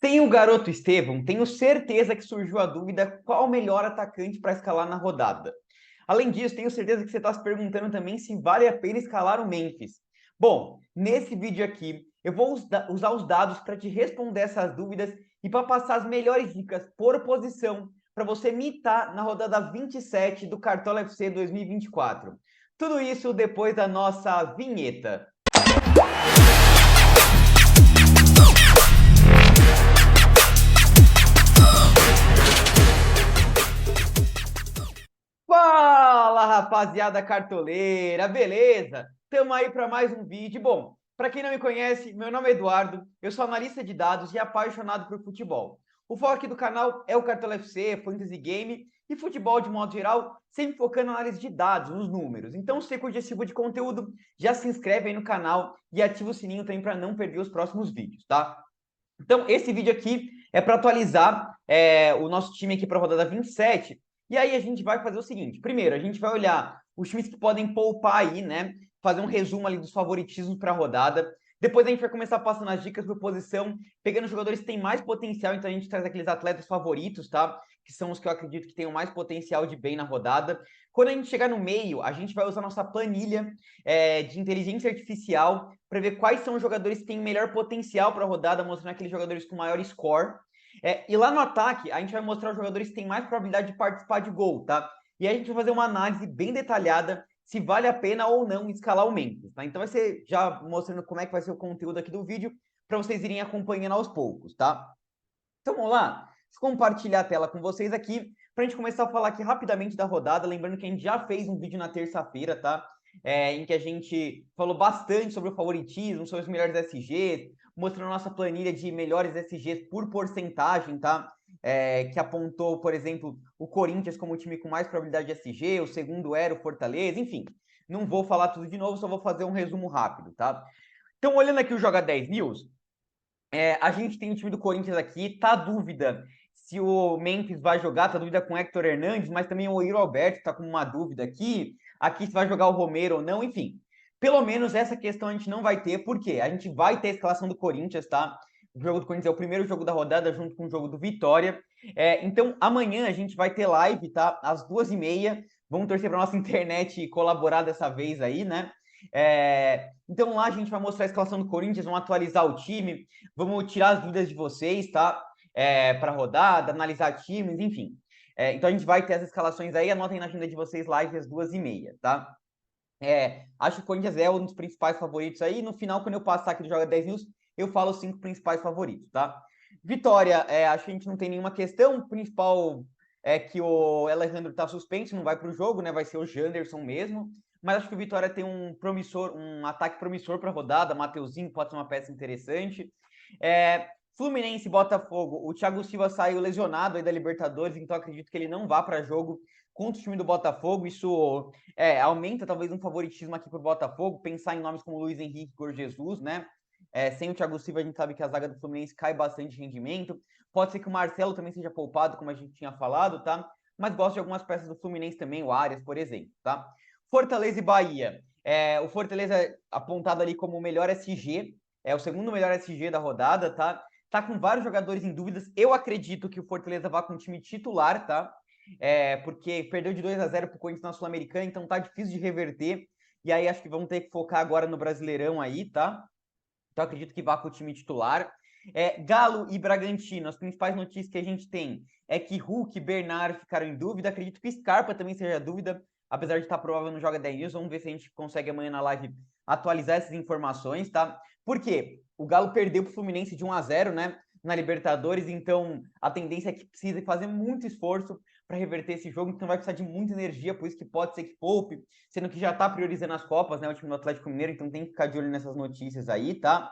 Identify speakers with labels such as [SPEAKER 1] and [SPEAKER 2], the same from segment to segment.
[SPEAKER 1] Sem o garoto Estevão, tenho certeza que surgiu a dúvida qual o melhor atacante para escalar na rodada. Além disso, tenho certeza que você está se perguntando também se vale a pena escalar o Memphis. Bom, nesse vídeo aqui, eu vou usar os dados para te responder essas dúvidas e para passar as melhores dicas por posição para você mitar na rodada 27 do Cartola FC 2024. Tudo isso depois da nossa vinheta. Fala, rapaziada cartoleira, beleza? Tamo aí para mais um vídeo. Bom, para quem não me conhece, meu nome é Eduardo, eu sou analista de dados e apaixonado por futebol. O foco aqui do canal é o Cartola FC, Fantasy Game e futebol de modo geral, sempre focando na análise de dados, nos números. Então, se você curte esse tipo de conteúdo, já se inscreve aí no canal e ativa o sininho também para não perder os próximos vídeos, tá? Então, esse vídeo aqui é para atualizar o nosso time aqui para a rodada 27. E aí a gente vai fazer o seguinte. Primeiro, a gente vai olhar os times que podem poupar aí, né? Fazer um resumo ali dos favoritismos para a rodada. Depois a gente vai começar passando as dicas por posição, pegando jogadores que têm mais potencial. Então a gente traz aqueles atletas favoritos, tá? Que são os que eu acredito que tenham mais potencial de bem na rodada. Quando a gente chegar no meio, a gente vai usar nossa planilha de inteligência artificial para ver quais são os jogadores que têm melhor potencial para a rodada, mostrando aqueles jogadores com maior score. E lá no ataque, a gente vai mostrar os jogadores que têm mais probabilidade de participar de gol, tá? E aí a gente vai fazer uma análise bem detalhada se vale a pena ou não escalar o Memphis, tá? Então vai ser já mostrando como é que vai ser o conteúdo aqui do vídeo para vocês irem acompanhando aos poucos, tá? Então vamos lá, vou compartilhar a tela com vocês aqui para a gente começar a falar aqui rapidamente da rodada. Lembrando que a gente já fez um vídeo na terça-feira, tá? Em que a gente falou bastante sobre o favoritismo, sobre os melhores SGs, mostrando nossa planilha de melhores SGs por porcentagem, tá? Que apontou, por exemplo, o Corinthians como o time com mais probabilidade de SG, o segundo era o Fortaleza, enfim. Não vou falar tudo de novo, só vou fazer um resumo rápido, tá? Então, olhando aqui o Joga 10 News, a gente tem o time do Corinthians aqui, tá dúvida se o Memphis vai jogar, tá dúvida com o Hector Hernandes, mas também o Oiro Alberto tá com uma dúvida aqui se vai jogar o Romero ou não, enfim. Pelo menos essa questão a gente não vai ter, porque a gente vai ter a escalação do Corinthians, tá? O jogo do Corinthians é o primeiro jogo da rodada, junto com o jogo do Vitória. Então, amanhã a gente vai ter live, tá? Às 2h30. Vamos torcer para nossa internet colaborar dessa vez aí, né? Então lá a gente vai mostrar a escalação do Corinthians, vamos atualizar o time, vamos tirar as dúvidas de vocês, tá? Para a rodada, analisar times, enfim. Então a gente vai ter as escalações aí, anotem na agenda de vocês live às 2h30, tá? Acho que o Corinthians é um dos principais favoritos aí. No final, quando eu passar aqui do Joga 10 News, eu falo os 5 principais favoritos, tá? Vitória, acho que a gente não tem nenhuma questão. O principal é que o Alejandro tá suspenso, não vai para o jogo, né? Vai ser o Janderson mesmo. Mas acho que o Vitória tem um ataque promissor para a rodada. Mateuzinho pode ser uma peça interessante. Fluminense e Botafogo. O Thiago Silva saiu lesionado aí da Libertadores, então acredito que ele não vá para jogo contra o time do Botafogo. Isso aumenta talvez um favoritismo aqui para o Botafogo. Pensar em nomes como Luiz Henrique e Jorge Jesus, né? Sem o Thiago Silva, a gente sabe que a zaga do Fluminense cai bastante rendimento. Pode ser que o Marcelo também seja poupado, como a gente tinha falado, tá? Mas gosto de algumas peças do Fluminense também, o Arias, por exemplo, tá? Fortaleza e Bahia. O Fortaleza é apontado ali como o melhor SG, é o segundo melhor SG da rodada, tá? Tá com vários jogadores em dúvidas. Eu acredito que o Fortaleza vá com o time titular, tá? Porque perdeu de 2-0 pro Corinthians na Sul-Americana, então tá difícil de reverter. E aí acho que vão ter que focar agora no Brasileirão aí, tá? Então acredito que vá com o time titular. Galo e Bragantino, as principais notícias que a gente tem é que Hulk e Bernard ficaram em dúvida. Acredito que Scarpa também seja dúvida, apesar de estar provável no Joga 10 News. Vamos ver se a gente consegue amanhã na live atualizar essas informações, tá? Por quê? O Galo perdeu pro Fluminense de 1-0, né? Na Libertadores, então a tendência é que precisa fazer muito esforço para reverter esse jogo, então vai precisar de muita energia, por isso que pode ser que poupe, sendo que já está priorizando as Copas, né? O time do Atlético Mineiro, então tem que ficar de olho nessas notícias aí, tá?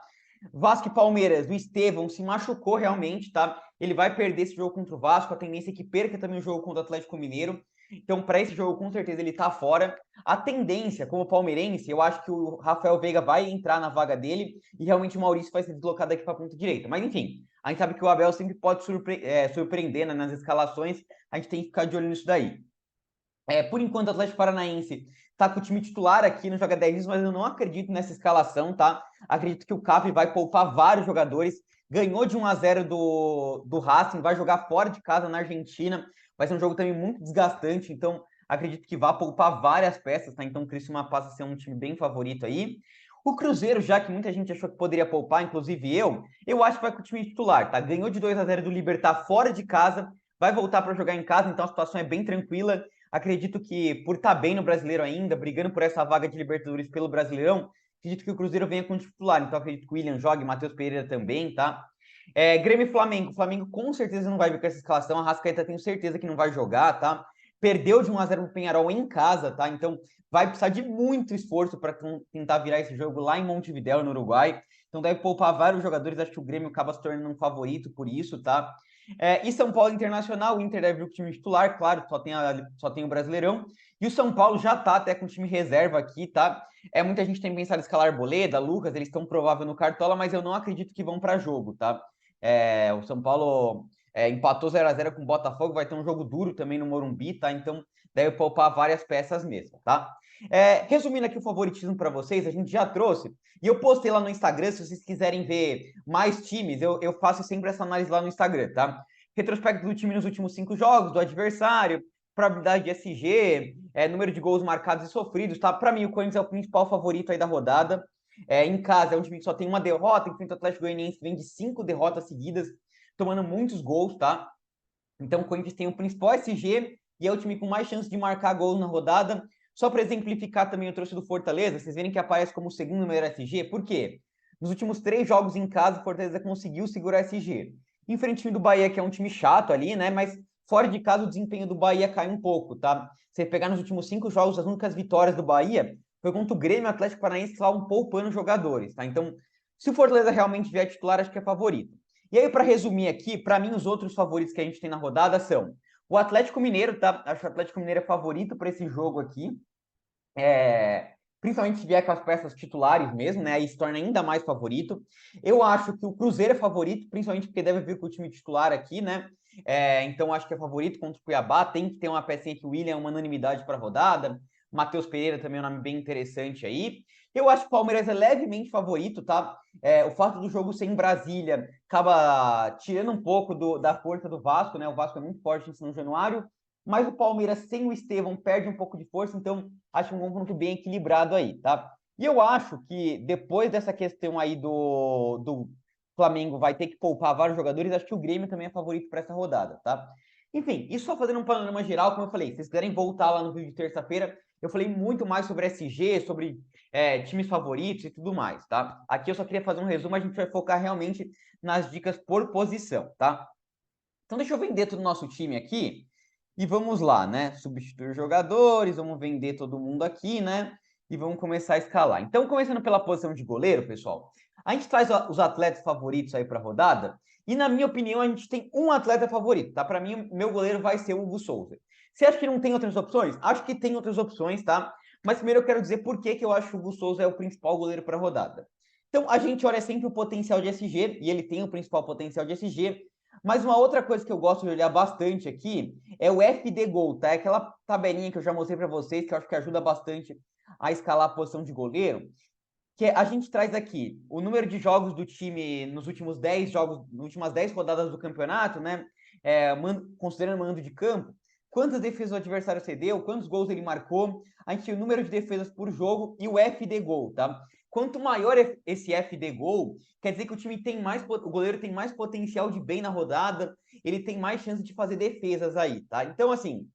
[SPEAKER 1] Vasco e Palmeiras, o Estevão se machucou realmente, tá? Ele vai perder esse jogo contra o Vasco, a tendência é que perca também o jogo contra o Atlético Mineiro. Então, para esse jogo, com certeza, ele tá fora. A tendência, como palmeirense, eu acho que o Rafael Veiga vai entrar na vaga dele e realmente o Maurício vai ser deslocado aqui para a ponta direita. Mas, enfim, a gente sabe que o Abel sempre pode surpreender, né, nas escalações. A gente tem que ficar de olho nisso daí. Por enquanto, o Atlético Paranaense tá com o time titular aqui, não joga 10 dias, mas eu não acredito nessa escalação, tá? Acredito que o Cap vai poupar vários jogadores. Ganhou de 1-0 do Racing, vai jogar fora de casa na Argentina. Vai ser um jogo também muito desgastante, então acredito que vai poupar várias peças, tá? Então o Criciúma passa a ser um time bem favorito aí. O Cruzeiro, já que muita gente achou que poderia poupar, inclusive eu acho que vai com o time titular, tá? Ganhou de 2-0 do Libertad fora de casa, vai voltar para jogar em casa, então a situação é bem tranquila. Acredito que, por estar bem no Brasileiro ainda, brigando por essa vaga de Libertadores pelo Brasileirão, acredito que o Cruzeiro venha com titular. Então, acredito que o William jogue, Matheus Pereira também, tá? Grêmio e Flamengo. O Flamengo com certeza não vai vir com essa escalação. A Rascaeta tenho certeza que não vai jogar, tá? Perdeu de 1-0 pro Penharol em casa, tá? Então, vai precisar de muito esforço para tentar virar esse jogo lá em Montevidéu, no Uruguai. Então, deve poupar vários jogadores. Acho que o Grêmio acaba se tornando um favorito por isso, tá? E São Paulo Internacional, o Inter deve vir com o time titular, claro, só tem o Brasileirão. E o São Paulo já tá até com o time reserva aqui, tá? Muita gente tem pensado em escalar Arboleda, Lucas, eles estão provável no Cartola, mas eu não acredito que vão para jogo, tá? O São Paulo empatou 0-0 com o Botafogo, vai ter um jogo duro também no Morumbi, tá? Então deve poupar várias peças mesmo, tá? Resumindo aqui o favoritismo para vocês, a gente já trouxe, e eu postei lá no Instagram, se vocês quiserem ver mais times, eu faço sempre essa análise lá no Instagram, tá? Retrospecto do time nos últimos 5 jogos, do adversário, probabilidade de SG, número de gols marcados e sofridos, tá? Para mim, o Corinthians é o principal favorito aí da rodada. Em casa, é um time que só tem uma derrota, enquanto o Atlético Goianiense vem de 5 derrotas seguidas, tomando muitos gols, tá? Então, o Corinthians tem o principal SG e é o time com mais chance de marcar gols na rodada. Só para exemplificar também, eu trouxe do Fortaleza, vocês verem que aparece como o segundo melhor SG, por quê? Nos últimos 3 jogos em casa, o Fortaleza conseguiu segurar SG. Em frente ao time do Bahia, que é um time chato ali, né? Mas fora de casa, o desempenho do Bahia cai um pouco, tá? Você pegar nos últimos 5 jogos, as únicas vitórias do Bahia foi contra o Grêmio, Atlético Paranaense, que estavam poupando jogadores, tá? Então, se o Fortaleza realmente vier titular, acho que é favorito. E aí, para resumir aqui, para mim, os outros favoritos que a gente tem na rodada são o Atlético Mineiro, tá? Acho que o Atlético Mineiro é favorito para esse jogo aqui. Principalmente se vier com as peças titulares mesmo, né? Aí se torna ainda mais favorito. Eu acho que o Cruzeiro é favorito, principalmente porque deve vir com o time titular aqui, né? Então acho que é favorito contra o Cuiabá. Tem que ter uma pecinha que o William é uma unanimidade para a rodada. Matheus Pereira também é um nome bem interessante aí. Eu acho que o Palmeiras é levemente favorito, tá? O fato do jogo ser em Brasília acaba tirando um pouco da força do Vasco, né? O Vasco é muito forte em São Januário, mas o Palmeiras sem o Estevão perde um pouco de força, então acho um confronto bem equilibrado aí, tá? E eu acho que depois dessa questão aí do Flamengo vai ter que poupar vários jogadores, acho que o Grêmio também é favorito para essa rodada, tá? Enfim, isso só fazendo um panorama geral, como eu falei, se vocês quiserem voltar lá no vídeo de terça-feira, eu falei muito mais sobre SG, sobre times favoritos e tudo mais, tá? Aqui eu só queria fazer um resumo, a gente vai focar realmente nas dicas por posição, tá? Então deixa eu vender todo o nosso time aqui e vamos lá, né? Substituir jogadores, vamos vender todo mundo aqui, né? E vamos começar a escalar. Então, começando pela posição de goleiro, pessoal, a gente traz os atletas favoritos aí para a rodada. E, na minha opinião, a gente tem um atleta favorito, tá? Para mim, meu goleiro vai ser o Hugo Souza. Você acha que não tem outras opções? Acho que tem outras opções, tá? Mas primeiro eu quero dizer por que eu acho que o Hugo Souza é o principal goleiro para a rodada. Então, a gente olha sempre o potencial de SG, e ele tem o principal potencial de SG. Mas uma outra coisa que eu gosto de olhar bastante aqui é o FD Goal, tá? É aquela tabelinha que eu já mostrei para vocês, que eu acho que ajuda bastante a escalar a posição de goleiro, que a gente traz aqui o número de jogos do time nos últimos 10 jogos, nas últimas 10 rodadas do campeonato, né? Considerando mando de campo, quantas defesas o adversário cedeu, quantos gols ele marcou, a gente tem o número de defesas por jogo e o FD Goal, tá? Quanto maior esse FD Goal, quer dizer que o goleiro tem mais potencial de bem na rodada, ele tem mais chance de fazer defesas aí, tá? Então, assim,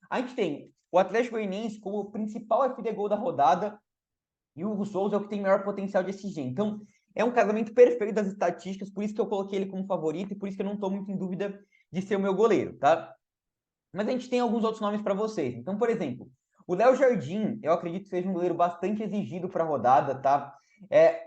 [SPEAKER 1] a gente tem o Atlético Goianiense como o principal FD Goal da rodada e o Hugo Souza é o que tem maior potencial de SG. Então, é um casamento perfeito das estatísticas, por isso que eu coloquei ele como favorito e por isso que eu não estou muito em dúvida de ser o meu goleiro, tá? Mas a gente tem alguns outros nomes para vocês. Então, por exemplo, o Léo Jardim, eu acredito que seja um goleiro bastante exigido para a rodada, tá?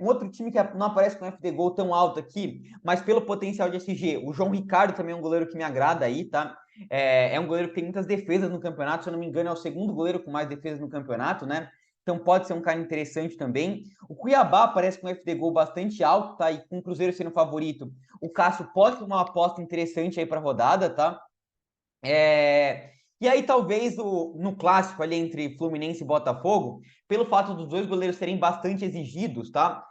[SPEAKER 1] Um outro time que não aparece com FD Gol tão alto aqui, mas pelo potencial de SG. O João Ricardo também é um goleiro que me agrada aí, tá? É um goleiro que tem muitas defesas no campeonato, se eu não me engano, é o segundo goleiro com mais defesas no campeonato, né? Então pode ser um cara interessante também. O Cuiabá aparece com FD Gol bastante alto, tá? E com o Cruzeiro sendo favorito, o Cássio pode ser uma aposta interessante aí para a rodada, tá? E E aí, talvez, no clássico ali entre Fluminense e Botafogo, pelo fato dos dois goleiros serem bastante exigidos, tá?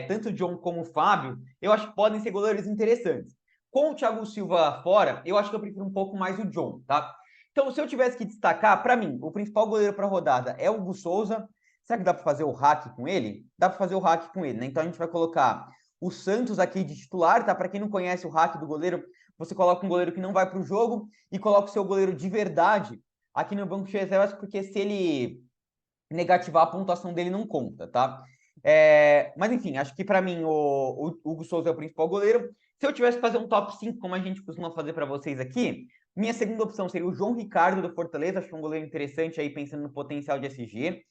[SPEAKER 1] Tanto o John como o Fábio, eu acho que podem ser goleiros interessantes. Com o Thiago Silva fora, eu acho que eu prefiro um pouco mais o John, tá? Então, se eu tivesse que destacar, para mim, o principal goleiro para a rodada é o Hugo Souza. Será que dá para fazer o hack com ele? Dá para fazer o hack com ele, né? Então, a gente vai colocar o Santos aqui de titular, tá? Para quem não conhece o hack do goleiro, você coloca um goleiro que não vai para o jogo e coloca o seu goleiro de verdade aqui no banco de reservas, porque se ele negativar, a pontuação dele não conta, tá? Mas enfim, acho que para mim o Hugo Souza é o principal goleiro. Se eu tivesse que fazer um top 5, como a gente costuma fazer para vocês aqui, minha segunda opção seria o João Ricardo do Fortaleza, acho que é um goleiro interessante aí pensando no potencial de SG.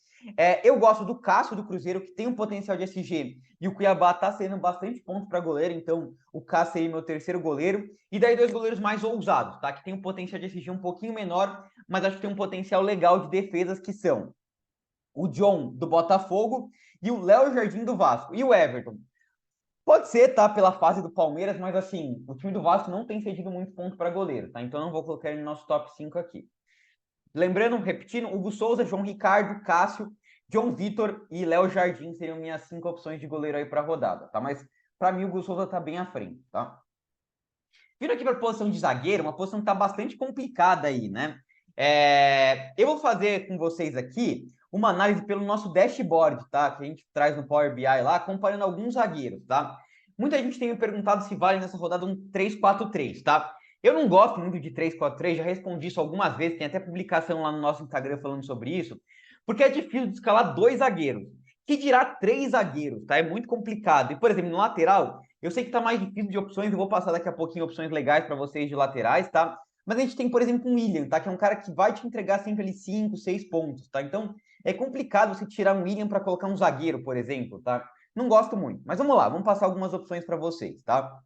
[SPEAKER 1] Eu gosto do Cássio do Cruzeiro, que tem um potencial de SG, e o Cuiabá tá sendo bastante ponto para goleiro, então o Cássio seria meu terceiro goleiro. E daí dois goleiros mais ousados, tá? Que tem um potencial de SG um pouquinho menor, mas acho que tem um potencial legal de defesas, que são o John do Botafogo e o Léo Jardim do Vasco. E o Everton? Pode ser, tá? Pela fase do Palmeiras, mas assim, o time do Vasco não tem cedido muito ponto para goleiro, tá? Então não vou colocar ele no nosso top 5 aqui. Lembrando, repetindo, Hugo Souza, João Ricardo, Cássio, John Vitor e Léo Jardim seriam minhas 5 opções de goleiro aí para a rodada, tá? Mas para mim o Hugo Souza tá bem à frente, tá? Vindo aqui para a posição de zagueiro, uma posição que tá bastante complicada aí, né? Eu vou fazer com vocês aqui uma análise pelo nosso dashboard, tá? Que a gente traz no Power BI lá, comparando alguns zagueiros, tá? Muita gente tem me perguntado se vale nessa rodada um 3-4-3, tá? Eu não gosto muito de 3-4-3, já respondi isso algumas vezes, tem até publicação lá no nosso Instagram falando sobre isso, porque é difícil de escalar dois zagueiros. Que dirá três zagueiros, tá? É muito complicado. E, por exemplo, no lateral, eu sei que tá mais difícil de opções, eu vou passar daqui a pouquinho opções legais para vocês de laterais, tá? Mas a gente tem, por exemplo, um William, tá? Que é um cara que vai te entregar sempre ali 5, 6 pontos, tá? Então, é complicado você tirar um William para colocar um zagueiro, por exemplo, tá? Não gosto muito. Mas vamos lá, vamos passar algumas opções para vocês, tá?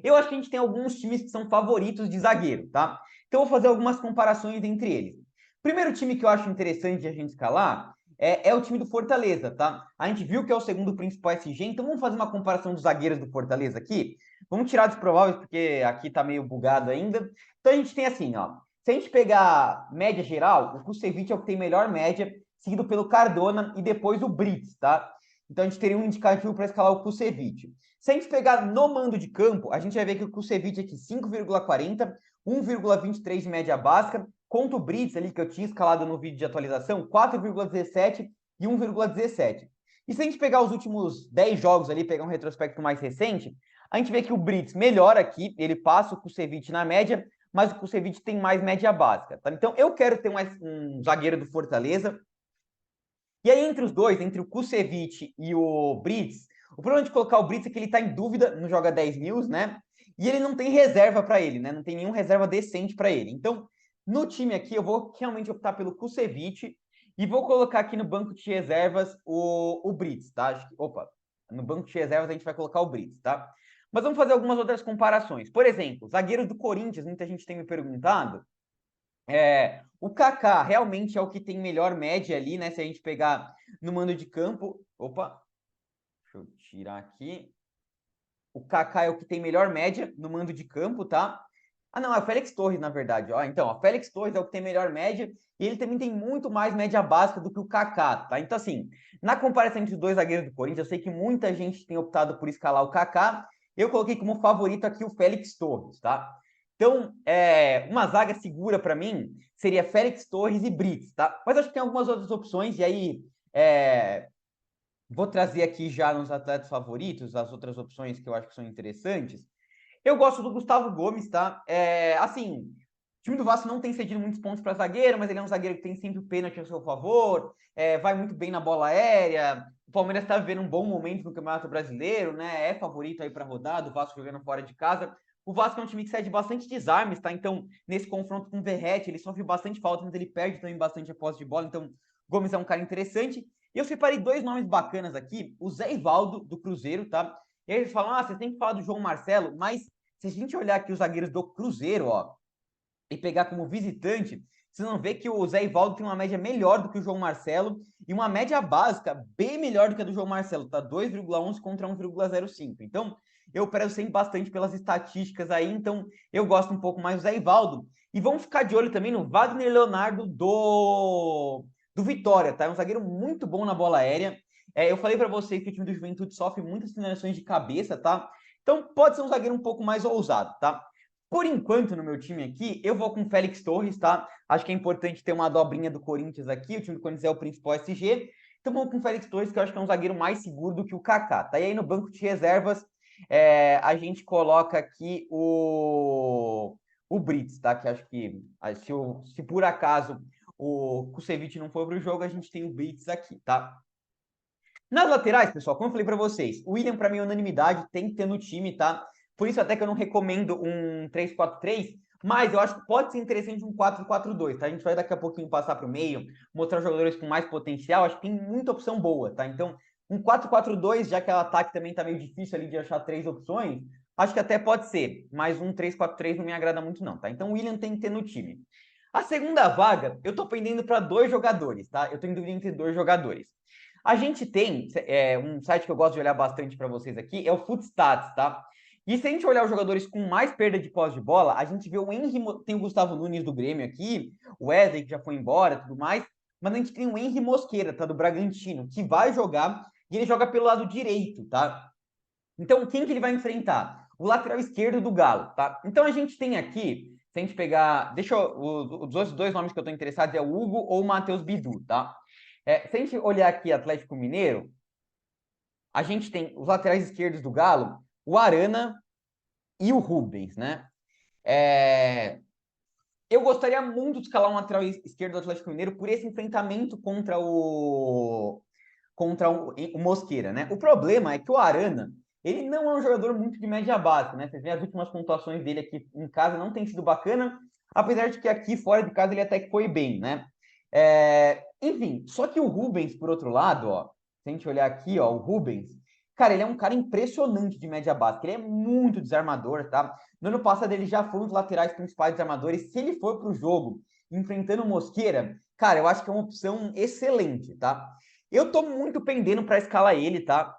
[SPEAKER 1] Eu acho que a gente tem alguns times que são favoritos de zagueiro, tá? Então, eu vou fazer algumas comparações entre eles. Primeiro time que eu acho interessante de a gente escalar é o time do Fortaleza, tá? A gente viu que é o segundo principal SG, então vamos fazer uma comparação dos zagueiros do Fortaleza aqui. Vamos tirar dos prováveis, porque aqui tá meio bugado ainda. Então a gente tem assim, ó. Se a gente pegar média geral, o Kusevich é o que tem melhor média, seguido pelo Cardona e depois o Brits, tá? Então a gente teria um indicativo para escalar o Kusevich. Se a gente pegar no mando de campo, a gente vai ver que o Kusevich aqui 5,40, 1,23 de média básica, contra o Brits ali, que eu tinha escalado no vídeo de atualização, 4,17 e 1,17. E se a gente pegar os últimos 10 jogos ali, pegar um retrospecto mais recente, a gente vê que o Brits melhora aqui, ele passa o Kusevich na média, mas o Kusevich tem mais média básica, tá? Então eu quero ter um zagueiro do Fortaleza. E aí entre os dois, entre o Kusevich e o Brits, o problema de colocar o Brits é que ele tá em dúvida no Joga 10 News, né? E ele não tem reserva para ele, né? Não tem nenhum reserva decente para ele. Então, no time aqui, eu vou realmente optar pelo Kusevich e vou colocar aqui no banco de reservas o Brits, tá? Opa, no banco de reservas a gente vai colocar o Brits, tá? Mas vamos fazer algumas outras comparações. Por exemplo, zagueiro do Corinthians, muita gente tem me perguntado. O Kaká realmente é o que tem melhor média ali, né? Se a gente pegar no mando de campo. Opa, deixa eu tirar aqui. O Kaká é o que tem melhor média no mando de campo, tá? Ah, não, é o Félix Torres, na verdade. Ó, então, o Félix Torres é o que tem melhor média e ele também tem muito mais média básica do que o Kaká, tá? Então, assim, na comparação entre os dois zagueiros do Corinthians, eu sei que muita gente tem optado por escalar o Kaká. Eu coloquei como favorito aqui o Félix Torres, tá? Então, uma zaga segura para mim seria Félix Torres e Brits, tá? Mas acho que tem algumas outras opções, e aí vou trazer aqui já nos atletas favoritos as outras opções que eu acho que são interessantes. Eu gosto do Gustavo Gomes, tá? Assim, o time do Vasco não tem cedido muitos pontos para zagueiro, mas ele é um zagueiro que tem sempre o pênalti a seu favor, vai muito bem na bola aérea. O Palmeiras está vivendo um bom momento no Campeonato Brasileiro, né? É favorito aí para rodada, o Vasco jogando fora de casa. O Vasco é um time que cede bastante desarmes, tá? Então, nesse confronto com o Verratti, ele sofre bastante falta, mas ele perde também bastante a posse de bola. Então, Gomes é um cara interessante. E eu separei dois nomes bacanas aqui. O Zé Ivaldo, do Cruzeiro, tá? E aí eles falam, vocês têm que falar do João Marcelo, mas se a gente olhar aqui os zagueiros do Cruzeiro, ó, e pegar como visitante, vocês vão ver que o Zé Ivaldo tem uma média melhor do que o João Marcelo e uma média básica bem melhor do que a do João Marcelo, tá? 2,11 contra 1,05. Então, eu prezo sempre bastante pelas estatísticas aí, então eu gosto um pouco mais do Zé Ivaldo. E vamos ficar de olho também no Wagner Leonardo do Vitória, tá? É um zagueiro muito bom na bola aérea. Eu falei para vocês que o time do Juventude sofre muitas finalizações de cabeça, tá? Então pode ser um zagueiro um pouco mais ousado, tá? Por enquanto, no meu time aqui, eu vou com o Félix Torres, tá? Acho que é importante ter uma dobrinha do Corinthians aqui. O time do Corinthians é o principal SG. Então vamos com o Félix Torres, que eu acho que é um zagueiro mais seguro do que o Kaká, tá? E aí no banco de reservas, a gente coloca aqui o Brits, tá? Que acho que se por acaso o Kusevich não for para o jogo, a gente tem o Brits aqui, tá? Nas laterais, pessoal, como eu falei para vocês, o William, para mim, é unanimidade, tem que ter no time, tá? Por isso até que eu não recomendo um 3-4-3, mas eu acho que pode ser interessante um 4-4-2, tá? A gente vai daqui a pouquinho passar para o meio, mostrar jogadores com mais potencial, acho que tem muita opção boa, tá? Então, um 4-4-2, já que o ataque também tá meio difícil ali de achar 3 opções, acho que até pode ser, mas um 3-4-3 não me agrada muito não, tá? Então, o William tem que ter no time. A segunda vaga, eu tô pendendo para 2 jogadores, tá? Eu tô em dúvida entre 2 jogadores. A gente tem um site que eu gosto de olhar bastante para vocês aqui, é o Footstats, tá? E se a gente olhar os jogadores com mais perda de posse de bola, a gente vê o Henry, tem o Gustavo Nunes do Grêmio aqui, o Wesley que já foi embora, tudo mais, mas a gente tem o Henry Mosqueira, tá? Do Bragantino, que vai jogar, e ele joga pelo lado direito, tá? Então, quem que ele vai enfrentar? O lateral esquerdo do Galo, tá? Então, a gente tem aqui, se a gente pegar, os dois nomes que eu tô interessado é o Hugo ou o Matheus Bidu, tá? Se a gente olhar aqui Atlético Mineiro, a gente tem os laterais esquerdos do Galo, o Arana e o Rubens, né? Eu gostaria muito de escalar um lateral esquerdo do Atlético Mineiro por esse enfrentamento contra o Mosqueira, né? O problema é que o Arana, ele não é um jogador muito de média básica, né? Vocês veem as últimas pontuações dele aqui em casa, não tem sido bacana, apesar de que aqui fora de casa ele até que foi bem, né? Enfim, só que o Rubens, por outro lado, ó, se a gente olhar aqui, ó, o Rubens, cara, ele é um cara impressionante de média básica, ele é muito desarmador, tá? No ano passado ele já foi um dos laterais principais desarmadores. Se ele for para o jogo enfrentando o Mosqueira, cara, eu acho que é uma opção excelente, tá? Eu tô muito pendendo para escalar ele, tá?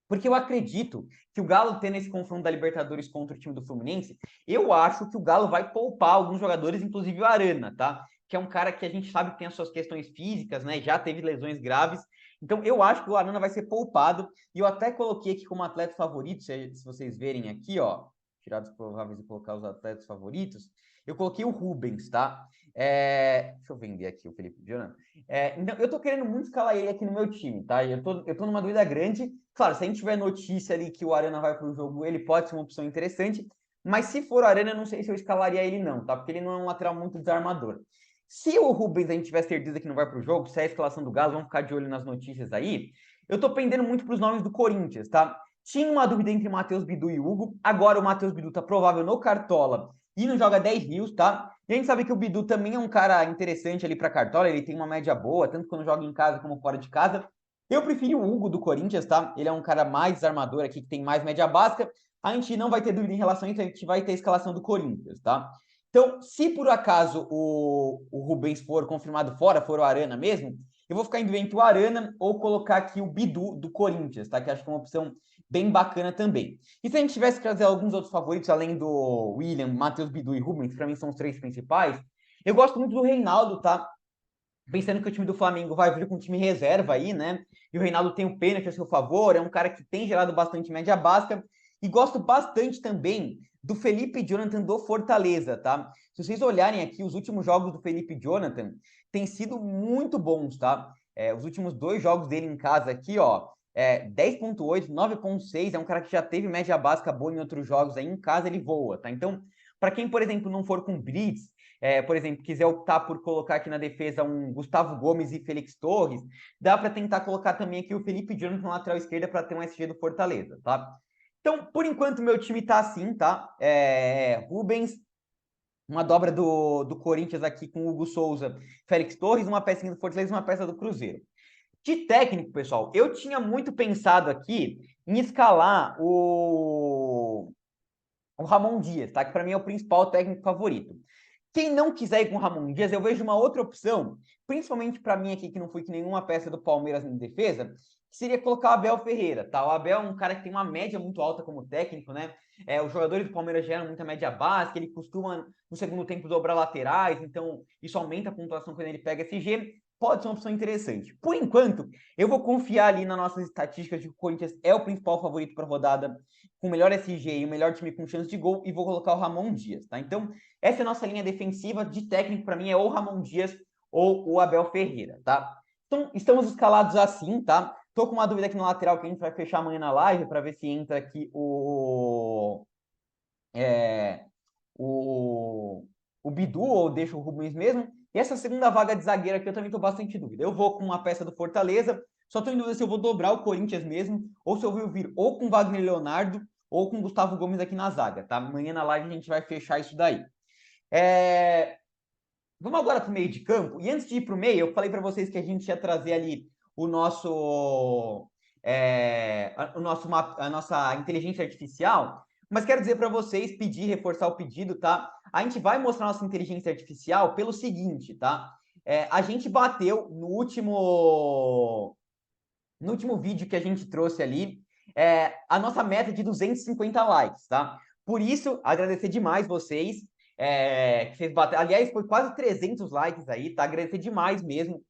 [SPEAKER 1] Porque eu acredito que o Galo tendo esse confronto da Libertadores contra o time do Fluminense, eu acho que o Galo vai poupar alguns jogadores, inclusive o Arana, tá? Que é um cara que a gente sabe que tem as suas questões físicas, né? Já teve lesões graves. Então, eu acho que o Arana vai ser poupado. E eu até coloquei aqui como atleta favorito, se vocês verem aqui, ó, tirar dos prováveis e colocar os atletas favoritos, eu coloquei o Rubens, tá? Deixa eu vender aqui o Felipe Jonathan. Então, eu tô querendo muito escalar ele aqui no meu time, tá? Eu tô numa dúvida grande. Claro, se a gente tiver notícia ali que o Arana vai para o jogo, ele pode ser uma opção interessante. Mas se for o Arana, eu não sei se eu escalaria ele não, tá? Porque ele não é um lateral muito desarmador. Se o Rubens a gente tiver certeza que não vai para o jogo, se é a escalação do Galo, vamos ficar de olho nas notícias aí. Eu tô pendendo muito para os nomes do Corinthians, tá? Tinha uma dúvida entre Matheus Bidu e Hugo. Agora o Matheus Bidu tá provável no Cartola e não joga 10 rios, tá? E a gente sabe que o Bidu também é um cara interessante ali para Cartola, ele tem uma média boa, tanto quando joga em casa como fora de casa. Eu prefiro o Hugo do Corinthians, tá? Ele é um cara mais desarmador aqui, que tem mais média básica. A gente não vai ter dúvida em relação a isso, a gente vai ter a escalação do Corinthians, tá? Então, se por acaso o Rubens for confirmado fora, for o Arana mesmo, eu vou ficar indo entre o Arana ou colocar aqui o Bidu do Corinthians, tá? Que acho que é uma opção bem bacana também. E se a gente tivesse que trazer alguns outros favoritos, além do William, Matheus Bidu e Rubens, que para mim são os três principais, eu gosto muito do Reinaldo, tá? Pensando que o time do Flamengo vai vir com um time reserva aí, né? E o Reinaldo tem o pênalti a seu favor, é um cara que tem gerado bastante média básica. E gosto bastante também do Felipe Jonathan do Fortaleza, tá? Se vocês olharem aqui, os últimos jogos do Felipe Jonathan têm sido muito bons, tá? Os últimos 2 jogos dele em casa aqui, ó, 10,8, 9,6, é um cara que já teve média básica boa em outros jogos, aí em casa ele voa, tá? Então, para quem, por exemplo, não for com Brits, por exemplo, quiser optar por colocar aqui na defesa um Gustavo Gomes e Félix Torres, dá para tentar colocar também aqui o Felipe Jonathan na lateral esquerda para ter um SG do Fortaleza, tá? Então, por enquanto, meu time tá assim, tá? Rubens, uma dobra do Corinthians aqui com Hugo Souza, Félix Torres, uma pecinha do Fortaleza e uma peça do Cruzeiro. De técnico, pessoal, eu tinha muito pensado aqui em escalar o Ramon Dias, tá? Que para mim é o principal técnico favorito. Quem não quiser ir com o Ramon Dias, eu vejo uma outra opção, principalmente para mim aqui, que não fui que nenhuma peça do Palmeiras em defesa, que seria colocar o Abel Ferreira, tá? O Abel é um cara que tem uma média muito alta como técnico, né? Os jogadores do Palmeiras geram muita média básica, ele costuma, no segundo tempo, dobrar laterais, então isso aumenta a pontuação quando ele pega SG, pode ser uma opção interessante. Por enquanto, eu vou confiar ali nas nossas estatísticas de que o Corinthians é o principal favorito para a rodada, com o melhor SG e o melhor time com chance de gol, e vou colocar o Ramon Dias, tá? Então, essa é a nossa linha defensiva de técnico, para mim, é ou o Ramon Dias ou o Abel Ferreira, tá? Então, estamos escalados assim, tá? Tô com uma dúvida aqui no lateral que a gente vai fechar amanhã na live para ver se entra aqui o, o Bidu ou deixa o Rubens mesmo. E essa segunda vaga de zagueiro aqui eu também tô bastante dúvida. Eu vou com uma peça do Fortaleza, só tô em dúvida se eu vou dobrar o Corinthians mesmo ou se eu vou vir ou com Wagner Leonardo ou com Gustavo Gomes aqui na zaga, tá? Amanhã na live a gente vai fechar isso daí. Vamos agora para o meio de campo. E antes de ir para o meio, eu falei para vocês que a gente ia trazer ali o nosso, a nossa inteligência artificial. Mas quero dizer para vocês, reforçar o pedido, tá? A gente vai mostrar nossa inteligência artificial pelo seguinte, tá? A gente bateu no último vídeo que a gente trouxe ali, a nossa meta de 250 likes, tá? Por isso, agradecer demais vocês, que vocês bateram. Aliás, foi quase 300 likes aí, tá? Agradecer demais mesmo.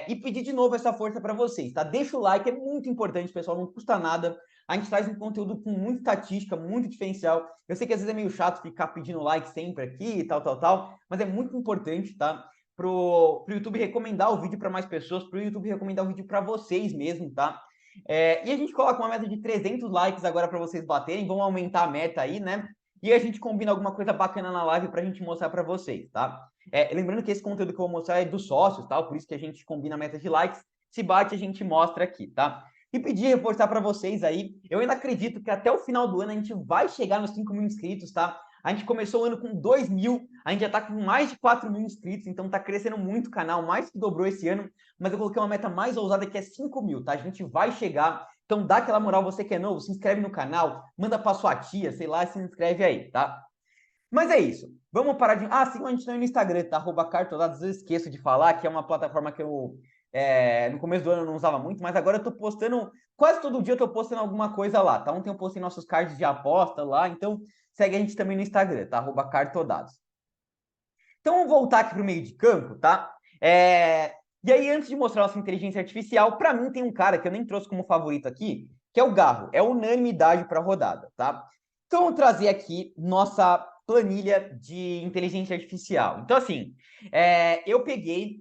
[SPEAKER 1] E pedir de novo essa força para vocês, tá? Deixa o like, é muito importante, pessoal, não custa nada. A gente traz um conteúdo com muita estatística, muito diferencial. Eu sei que às vezes é meio chato ficar pedindo like sempre aqui, tal, mas é muito importante, tá? Pro YouTube recomendar o vídeo para mais pessoas, pro YouTube recomendar o vídeo para vocês mesmo, tá? E a gente coloca uma meta de 300 likes agora para vocês baterem, vamos aumentar a meta aí, né? E a gente combina alguma coisa bacana na live para a gente mostrar para vocês, tá? Lembrando que esse conteúdo que eu vou mostrar é dos sócios, tá? Por isso que a gente combina a meta de likes. Se bate, a gente mostra aqui, tá? E pedir reforçar para vocês aí. Eu ainda acredito que até o final do ano a gente vai chegar nos 5 mil inscritos, tá? A gente começou o ano com 2 mil, a gente já está com mais de 4 mil inscritos, então está crescendo muito o canal, mais que dobrou esse ano, mas eu coloquei uma meta mais ousada que é 5 mil, tá? A gente vai chegar, então dá aquela moral, você que é novo, se inscreve no canal, manda para sua tia, sei lá, se inscreve aí, tá? Mas é isso, vamos parar de... sigam a gente também no Instagram, tá? @cartodados, eu esqueço de falar, que é uma plataforma que eu... no começo do ano eu não usava muito, mas agora eu tô postando, quase todo dia eu tô postando alguma coisa lá, tá? Ontem eu postei nossos cards de aposta lá, então segue a gente também no Instagram, tá? @cartodados. Então vamos voltar aqui para o meio de campo, tá? E aí, antes de mostrar nossa inteligência artificial, para mim tem um cara que eu nem trouxe como favorito aqui, que é o Garro. É unanimidade para a rodada, tá? Então, vou trazer aqui nossa planilha de inteligência artificial. Então, assim, eu peguei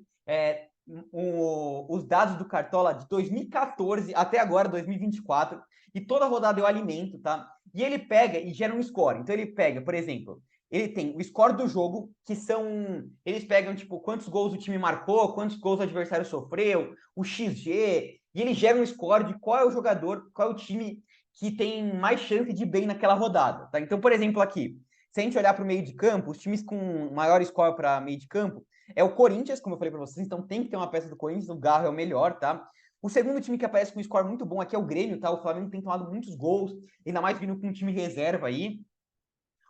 [SPEAKER 1] os dados do Cartola de 2014 até agora, 2024, e toda rodada eu alimento, tá? E ele pega e gera um score. Então, ele pega, por exemplo, ele tem o score do jogo, que são... Eles pegam, tipo, quantos gols o time marcou, quantos gols o adversário sofreu, o XG, e ele gera um score de qual é o jogador, qual é o time que tem mais chance de ir bem naquela rodada, tá? Então, por exemplo, aqui, se a gente olhar para o meio de campo, os times com maior score para meio de campo é o Corinthians, como eu falei para vocês, então tem que ter uma peça do Corinthians, o Garro é o melhor, tá? O segundo time que aparece com um score muito bom aqui é o Grêmio, tá? O Flamengo tem tomado muitos gols, ainda mais vindo com um time reserva aí.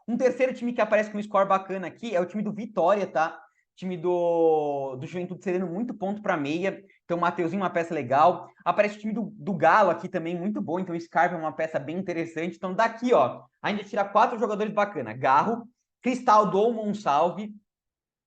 [SPEAKER 1] Um terceiro time que aparece com um score bacana aqui é o time do Vitória, tá? Time do Juventude cedendo muito ponto para meia. Então, o Mateuzinho, uma peça legal. Aparece o time do Galo aqui também, muito bom. Então, o Scarpa é uma peça bem interessante. Então, daqui, ó, a gente tira 4 jogadores bacana. Garro, Cristaldo ou Monsalve,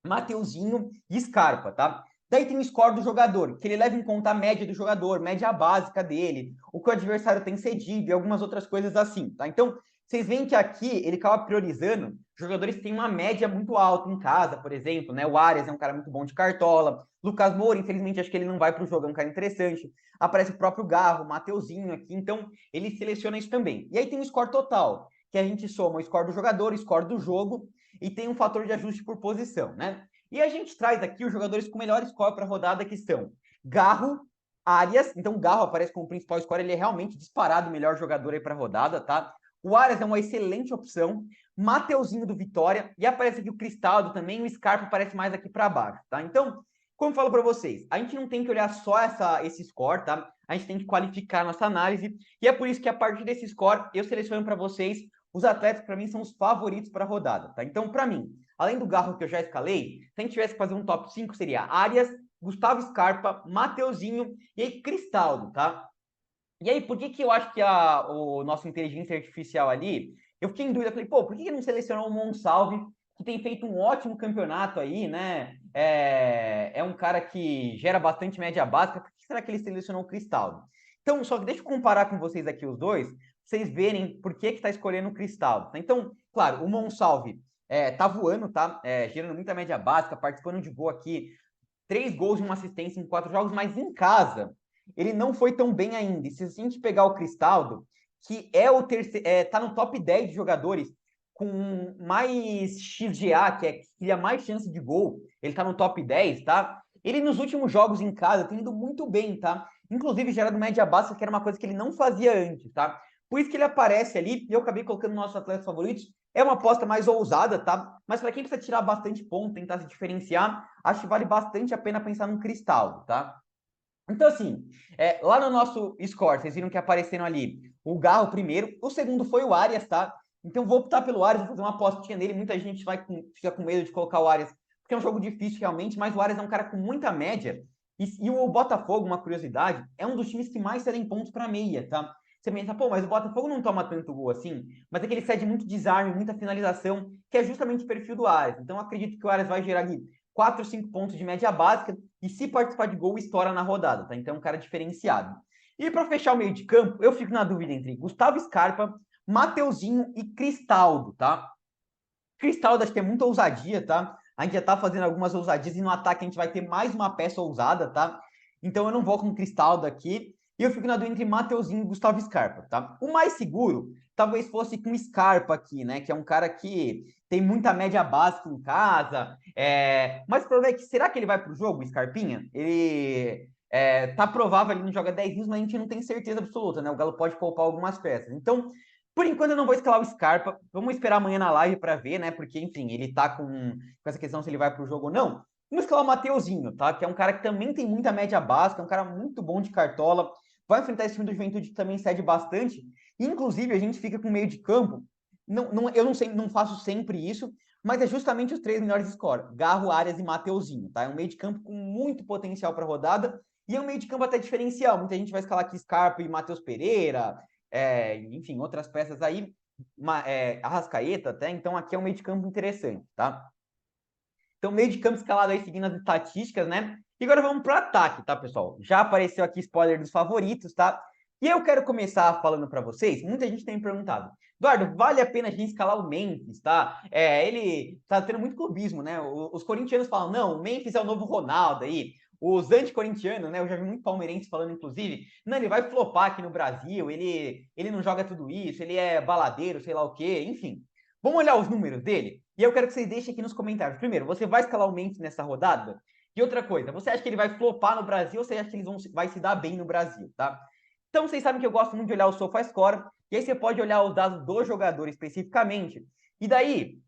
[SPEAKER 1] Mateuzinho e Scarpa, tá? Daí tem o score do jogador, que ele leva em conta a média do jogador, média básica dele, o que o adversário tem cedido e algumas outras coisas assim, tá? Então, vocês veem que aqui ele acaba priorizando jogadores que têm uma média muito alta em casa, por exemplo, né? O Arias é um cara muito bom de cartola, Lucas Moura, infelizmente, acho que ele não vai para o jogo, é um cara interessante. Aparece o próprio Garro, Mateuzinho aqui, então ele seleciona isso também. E aí tem o score total, que a gente soma o score do jogador, o score do jogo, e tem um fator de ajuste por posição, né? E a gente traz aqui os jogadores com melhor score para a rodada, que são Garro, Arias. Então, o Garro aparece como principal score, ele é realmente disparado o melhor jogador aí para a rodada, tá? O Arias é uma excelente opção. Mateuzinho do Vitória. E aparece aqui o Cristaldo também. O Scarpa aparece mais aqui para baixo, tá? Então, como eu falo para vocês, a gente não tem que olhar só esse score, tá? A gente tem que qualificar a nossa análise. E é por isso que a partir desse score, eu seleciono para vocês os atletas que para mim são os favoritos para a rodada, tá? Então, para mim, além do Garro que eu já escalei, se a gente tivesse que fazer um top 5, seria Arias, Gustavo Scarpa, Mateuzinho e aí Cristaldo, tá? E aí, por que que eu acho que o nosso inteligência artificial ali, eu fiquei em dúvida, falei, pô, por que não selecionou o Monsalve, que tem feito um ótimo campeonato aí, né? É um cara que gera bastante média básica, por que será que ele selecionou o Cristaldo? Então, só que deixa eu comparar com vocês aqui os dois, pra vocês verem por que que tá escolhendo o Cristaldo. Então, claro, o Monsalve tá voando, tá? Gerando muita média básica, participando de gol aqui, 3 gols e uma assistência em 4 jogos, mas em casa ele não foi tão bem ainda. E se a gente pegar o Cristaldo, que é o terceiro, tá no top 10 de jogadores com mais XGA, que cria mais chance de gol, ele tá no top 10, tá? Ele nos últimos jogos em casa tem ido muito bem, tá? Inclusive gerando média baixa, que era uma coisa que ele não fazia antes, tá? Por isso que ele aparece ali, e eu acabei colocando nossos atletas favoritos. É uma aposta mais ousada, tá? Mas para quem precisa tirar bastante ponto, tentar se diferenciar, acho que vale bastante a pena pensar num Cristaldo, tá? Então, assim, lá no nosso score, vocês viram que apareceram ali o Garro primeiro, o segundo foi o Arias, tá? Então, vou optar pelo Arias, vou fazer uma apostinha nele. Muita gente fica com medo de colocar o Arias, porque é um jogo difícil realmente, mas o Arias é um cara com muita média. E o Botafogo, uma curiosidade, é um dos times que mais cedem pontos para meia, tá? Você pensa, pô, mas o Botafogo não toma tanto gol assim, mas é que ele cede muito desarme, muita finalização, que é justamente o perfil do Arias. Então, acredito que o Arias vai gerar ali 4, 5 pontos de média básica, e se participar de gol, estoura na rodada, tá? Então é um cara diferenciado. E para fechar o meio de campo, eu fico na dúvida entre Gustavo Scarpa, Mateuzinho e Cristaldo, tá? Cristaldo acho que é muita ousadia, tá? A gente já tá fazendo algumas ousadias e no ataque a gente vai ter mais uma peça ousada, tá? Então eu não vou com o Cristaldo aqui. E eu fico na dúvida entre Mateuzinho e Gustavo Scarpa, tá? O mais seguro talvez fosse com Scarpa aqui, né? Que é um cara que tem muita média básica em casa. Mas o problema é que, será que ele vai pro jogo, Scarpinha? Ele tá provável, ele não joga 10 minutos, mas a gente não tem certeza absoluta, né? O Galo pode poupar algumas peças. Então, por enquanto eu não vou escalar o Scarpa. Vamos esperar amanhã na live para ver, né? Porque, enfim, ele tá com essa questão se ele vai pro jogo ou não. Vamos escalar o Mateuzinho, tá? Que é um cara que também tem muita média básica, é um cara muito bom de cartola. Vai enfrentar esse time do Juventude que também cede bastante. Inclusive, a gente fica com meio de campo. Eu não sei, não faço sempre isso, mas é justamente os 3 melhores score: Garro, Arias e Mateuzinho, tá? É um meio de campo com muito potencial para rodada e é um meio de campo até diferencial. Muita gente vai escalar aqui Scarpa e Matheus Pereira, enfim, outras peças aí, Arrascaeta até. Então aqui é um meio de campo interessante, tá? Então, meio de campo escalado aí, seguindo as estatísticas, né? E agora vamos para o ataque, tá, pessoal? Já apareceu aqui spoiler dos favoritos, tá? E eu quero começar falando para vocês. Muita gente tem me perguntado, Eduardo, vale a pena a gente escalar o Memphis, tá? Ele tá tendo muito clubismo, né? Os corintianos falam, não, o Memphis é o novo Ronaldo aí. Os anticorintianos, né? Eu já vi muito palmeirense falando, inclusive, não, ele vai flopar aqui no Brasil, ele não joga tudo isso, ele é baladeiro, sei lá o quê, enfim. Vamos olhar os números dele? E eu quero que vocês deixem aqui nos comentários. Primeiro, você vai escalar o Memphis nessa rodada? E outra coisa, você acha que ele vai flopar no Brasil ou você acha que vai se dar bem no Brasil, tá? Então, vocês sabem que eu gosto muito de olhar o SofaScore, e aí você pode olhar os dados do jogador especificamente. E daí,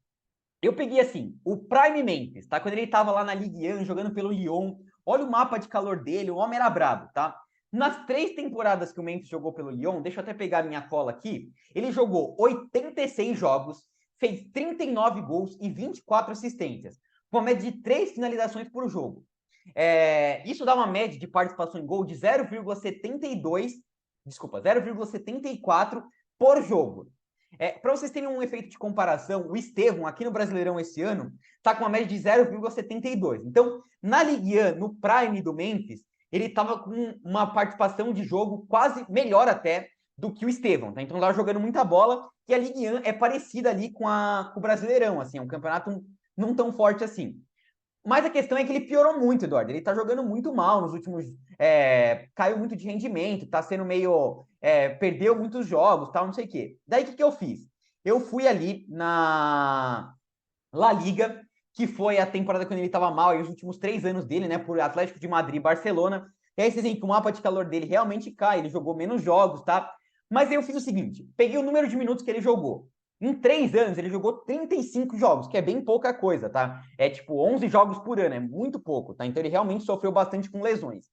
[SPEAKER 1] eu peguei assim, o Prime Memphis, tá? Quando ele tava lá na Ligue 1, jogando pelo Lyon, olha o mapa de calor dele, o homem era brabo, tá? Nas 3 temporadas que o Memphis jogou pelo Lyon, deixa eu até pegar minha cola aqui, ele jogou 86 jogos, fez 39 gols e 24 assistências, com uma média de 3 finalizações por jogo. Isso dá uma média de participação em gol de 0,72, desculpa, 0,74 por jogo. Para vocês terem um efeito de comparação, o Estevão, aqui no Brasileirão esse ano, está com uma média de 0,72. Então, na Ligue 1, no Prime do Memphis, ele estava com uma participação de jogo quase melhor até do que o Estevão, tá? Então, estava jogando muita bola, e a Ligue 1 é parecida ali com o Brasileirão, assim, é um campeonato não tão forte assim. Mas a questão é que ele piorou muito, Eduardo. Ele tá jogando muito mal nos últimos. Caiu muito de rendimento, tá sendo meio. Perdeu muitos jogos, tal, não sei o quê. Daí o que eu fiz? Eu fui ali na La Liga, que foi a temporada quando ele tava mal, e os últimos 3 anos dele, né, por Atlético de Madrid e Barcelona. E aí vocês veem que o mapa de calor dele realmente cai, ele jogou menos jogos, tá? Mas eu fiz o seguinte: peguei o número de minutos que ele jogou. Em 3 anos, ele jogou 35 jogos, que é bem pouca coisa, tá? É tipo 11 jogos por ano, é muito pouco, tá? Então ele realmente sofreu bastante com lesões.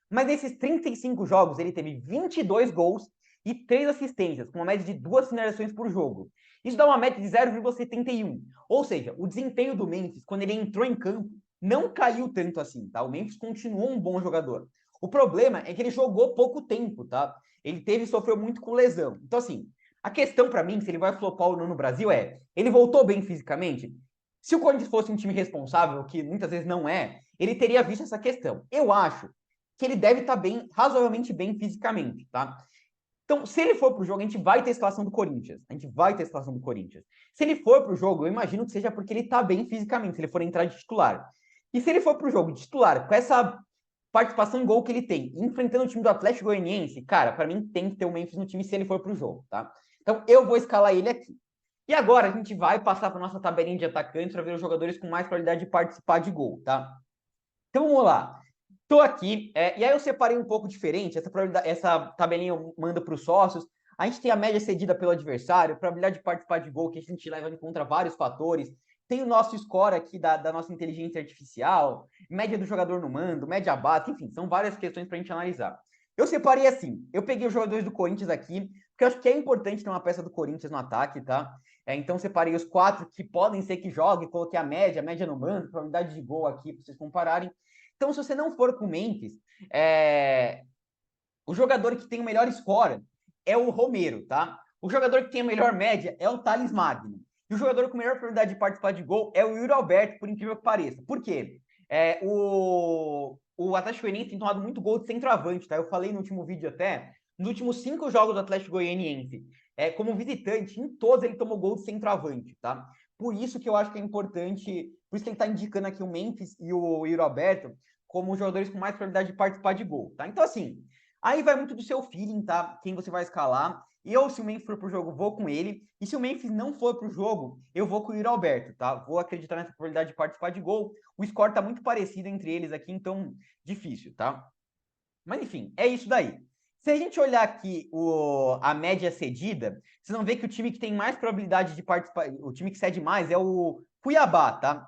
[SPEAKER 1] Mas nesses 35 jogos, ele teve 22 gols e 3 assistências, com uma média de 2 finalizações por jogo. Isso dá uma média de 0,71. Ou seja, o desempenho do Memphis, quando ele entrou em campo, não caiu tanto assim, tá? O Memphis continuou um bom jogador. O problema é que ele jogou pouco tempo, tá? Ele sofreu muito com lesão. Então, assim, a questão para mim, se ele vai flopar ou não no Brasil, ele voltou bem fisicamente? Se o Corinthians fosse um time responsável, que muitas vezes não é, ele teria visto essa questão. Eu acho que ele deve estar bem, razoavelmente bem fisicamente, tá? Então, se ele for pro jogo, a gente vai ter a escalação do Corinthians. A gente vai ter a escalação do Corinthians. Se ele for pro jogo, eu imagino que seja porque ele tá bem fisicamente, se ele for entrar de titular. E se ele for pro jogo de titular, com essa participação em gol que ele tem, enfrentando o time do Atlético Goianiense, cara, para mim tem que ter o Memphis no time se ele for pro jogo, tá? Então, eu vou escalar ele aqui. E agora a gente vai passar para nossa tabelinha de atacantes para ver os jogadores com mais probabilidade de participar de gol, tá? Então vamos lá. Estou aqui, e aí eu separei um pouco diferente, essa tabelinha eu mando para os sócios. A gente tem a média cedida pelo adversário, probabilidade de participar de gol, que a gente leva em conta vários fatores. Tem o nosso score aqui da nossa inteligência artificial, média do jogador no mando, média básica, enfim, são várias questões para a gente analisar. Eu separei assim, eu peguei os jogadores do Corinthians aqui, porque eu acho que é importante ter uma peça do Corinthians no ataque, tá? Então separei os 4 que podem ser que joguem, coloquei a média no mando, probabilidade de gol aqui para vocês compararem. Então, se você não for com o Memphis, o jogador que tem o melhor score é o Romero, tá? O jogador que tem a melhor média é o Thales Magno. E o jogador com melhor probabilidade de participar de gol é o Yuri Alberto, por incrível que pareça. Por quê? O Atlético Goianiense tem tomado muito gol de centroavante, tá? Eu falei no último vídeo até, nos últimos 5 jogos do Atlético Goianiense, como visitante, em todos ele tomou gol de centroavante, tá? Por isso que eu acho que é importante, por isso que ele tá indicando aqui o Memphis e o Yuri Alberto como os jogadores com mais probabilidade de participar de gol, tá? Então, assim, aí vai muito do seu feeling, tá? Quem você vai escalar. Eu, se o Memphis for pro jogo, vou com ele. E se o Memphis não for pro jogo, eu vou com o Yuri Alberto, tá? Vou acreditar nessa probabilidade de participar de gol. O score tá muito parecido entre eles aqui, então difícil, tá? Mas enfim, é isso daí. Se a gente olhar aqui a média cedida, vocês vão ver que o time que tem mais probabilidade de participar, o time que cede mais é o Cuiabá, tá?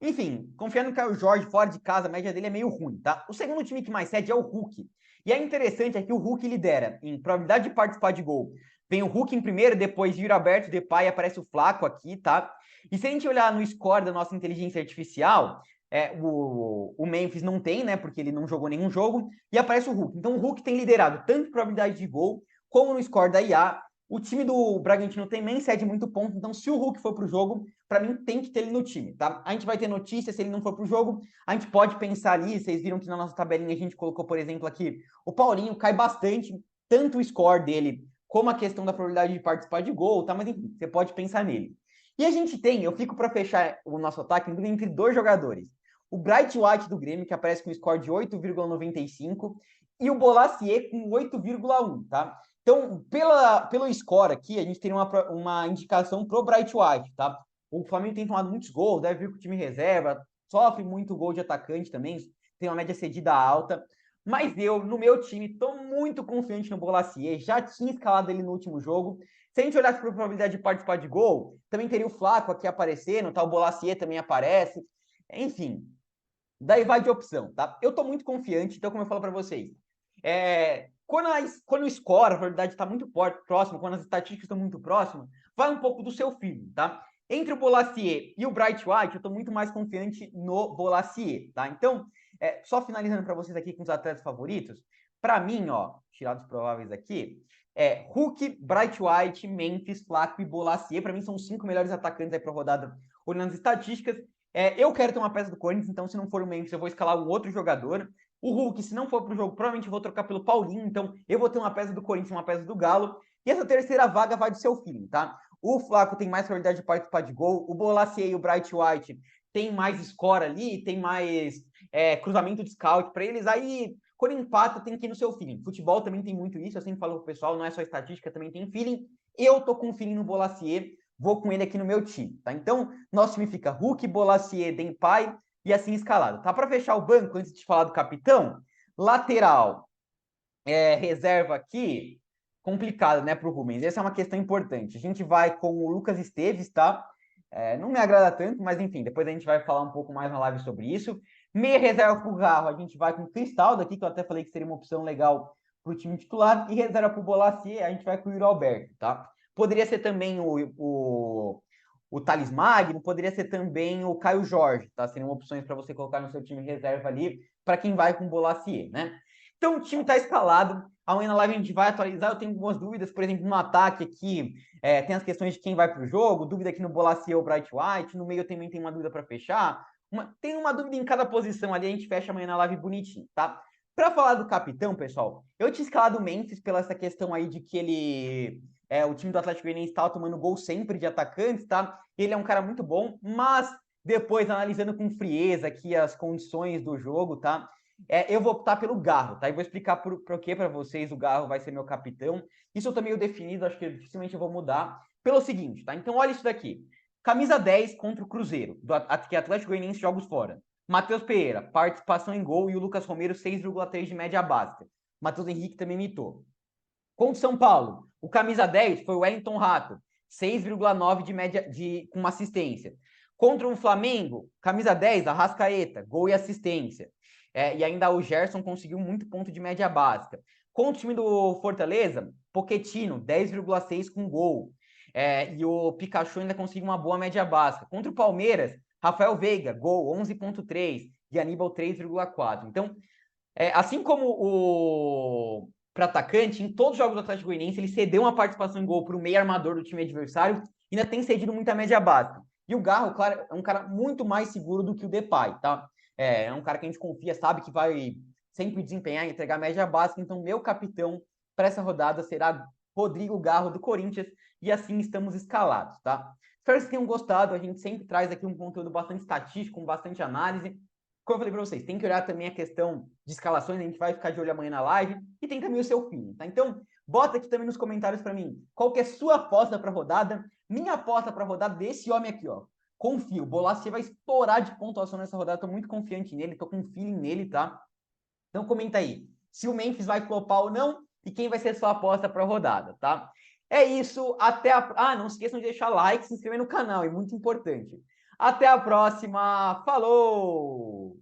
[SPEAKER 1] Enfim, confiando no Caio Jorge fora de casa, a média dele é meio ruim, tá? O segundo time que mais cede é o Hulk. E é interessante é que o Hulk lidera em probabilidade de participar de gol. Vem o Hulk em primeiro, depois Yuri Alberto, Depay, aparece o Flaco aqui, tá? E se a gente olhar no score da nossa inteligência artificial, o Memphis não tem, né? Porque ele não jogou nenhum jogo, e aparece o Hulk. Então o Hulk tem liderado tanto probabilidade de gol, como no score da IA. O time do Bragantino também cede muito ponto, então se o Hulk for pro jogo, para mim tem que ter ele no time, tá? A gente vai ter notícia, se ele não for pro jogo, a gente pode pensar ali, vocês viram que na nossa tabelinha a gente colocou, por exemplo, aqui, o Paulinho cai bastante, tanto o score dele, como a questão da probabilidade de participar de gol, tá? Mas enfim, você pode pensar nele. E a gente tem, eu fico para fechar o nosso ataque entre 2 jogadores. O Bright White do Grêmio, que aparece com um score de 8,95, e o Bolasie com 8,1, tá? Então, pelo score aqui, a gente tem uma indicação pro Bright White, tá? O Flamengo tem tomado muitos gols, deve vir com o time reserva, sofre muito gol de atacante também, tem uma média cedida alta. Mas eu, no meu time, estou muito confiante no Bolasie, já tinha escalado ele no último jogo. Se a gente olhasse para a probabilidade de participar de gol, também teria o Flaco aqui aparecendo, tá? O Bolasie também aparece. Enfim, daí vai de opção, tá? Eu tô muito confiante, então, como eu falo para vocês, quando o score, a probabilidade está muito próximo, quando as estatísticas estão muito próximas, vai um pouco do seu feeling, tá? Entre o Bolasie e o Bright White, eu tô muito mais confiante no Bolasie, tá? Então, só finalizando para vocês aqui com os atletas favoritos, para mim, ó, tirados prováveis aqui, Hulk, Bright White, Memphis, Flaco e Bolasie, para mim são os 5 melhores atacantes aí para rodada, olhando as estatísticas. Eu quero ter uma peça do Corinthians, então se não for o Memphis, eu vou escalar um outro jogador. O Hulk, se não for pro jogo, provavelmente eu vou trocar pelo Paulinho, então eu vou ter uma peça do Corinthians, uma peça do Galo. E essa terceira vaga vai do seu feeling, tá? O Flaco tem mais probabilidade de participar de gol, o Bolasie e o Bright White tem mais score ali, tem mais cruzamento de scout para eles. Aí, quando empata, tem que ir no seu feeling. Futebol também tem muito isso, eu sempre falo pro pessoal, não é só estatística, também tem feeling. Eu tô com feeling no Bolasie, vou com ele aqui no meu time, tá? Então, nosso time fica Hulk, Bolasie, Depay e assim escalado. Tá? Para fechar o banco, antes de falar do capitão, lateral, reserva aqui, complicado, né, para o Rubens. Essa é uma questão importante. A gente vai com o Lucas Esteves, tá? Não me agrada tanto, mas enfim, depois a gente vai falar um pouco mais na live sobre isso. Meia reserva para o Garro, a gente vai com o Cristaldo aqui, que eu até falei que seria uma opção legal para o time titular e reserva para o Bolasie, a gente vai com o Yuri Alberto, tá? Poderia ser também o Thales Magno, poderia ser também o Caio Jorge, tá? Seriam opções para você colocar no seu time reserva ali, para quem vai com o Bolasie, né? Então o time está escalado. Amanhã na live a gente vai atualizar. Eu tenho algumas dúvidas, por exemplo, no ataque aqui, tem as questões de quem vai para o jogo, dúvida aqui no Bolasie ou Bright White, no meio também tem uma dúvida para fechar. Tem uma dúvida em cada posição ali, a gente fecha amanhã na live bonitinho, tá? Para falar do capitão, pessoal, eu tinha escalado o Memphis pela essa questão aí de que o time do Atlético Goianiense estava tomando gol sempre de atacantes, tá? Ele é um cara muito bom, mas depois, analisando com frieza aqui as condições do jogo, tá? Eu vou optar pelo Garro, tá? E vou explicar por que para vocês o Garro vai ser meu capitão. Isso eu tô meio definido, acho que dificilmente eu vou mudar. Pelo seguinte, tá? Então, olha isso daqui. Camisa 10 contra o Cruzeiro, que Atlético Goianiense jogos fora. Matheus Pereira, participação em gol, e o Lucas Romero, 6,3 de média básica. Matheus Henrique também imitou. Contra o São Paulo, o camisa 10 foi o Wellington Rato, 6,9 de média com uma assistência. Contra o Flamengo, camisa 10, Arrascaeta, gol e assistência. E ainda o Gerson conseguiu muito ponto de média básica. Contra o time do Fortaleza, Pochettino, 10,6 com gol. E o Pikachu ainda conseguiu uma boa média básica. Contra o Palmeiras, Rafael Veiga, gol, 11,3 e Aníbal, 3,4. Então, assim como para atacante, em todos os jogos do Atlético Goianiense, ele cedeu uma participação em gol para o meio armador do time adversário e ainda tem cedido muita média básica. E o Garro, claro, é um cara muito mais seguro do que o Depay, tá? É um cara que a gente confia, sabe que vai sempre desempenhar e entregar média básica. Então, meu capitão para essa rodada será Rodrigo Garro, do Corinthians, e assim estamos escalados, tá? Espero que vocês tenham gostado. A gente sempre traz aqui um conteúdo bastante estatístico, com bastante análise. Como eu falei para vocês, tem que olhar também a questão de escalações, a gente vai ficar de olho amanhã na live, e tem também o seu feeling, tá? Então, bota aqui também nos comentários para mim, qual que é a sua aposta para a rodada. Minha aposta para a rodada desse homem aqui, ó. Confio, o Bolasie vai estourar de pontuação nessa rodada, tô muito confiante nele, tô com feeling nele, tá? Então comenta aí, se o Memphis vai flopar ou não, e quem vai ser a sua aposta para a rodada, tá? É isso, até a... não se esqueçam de deixar like, se inscrever no canal, é muito importante. Até a próxima, falou!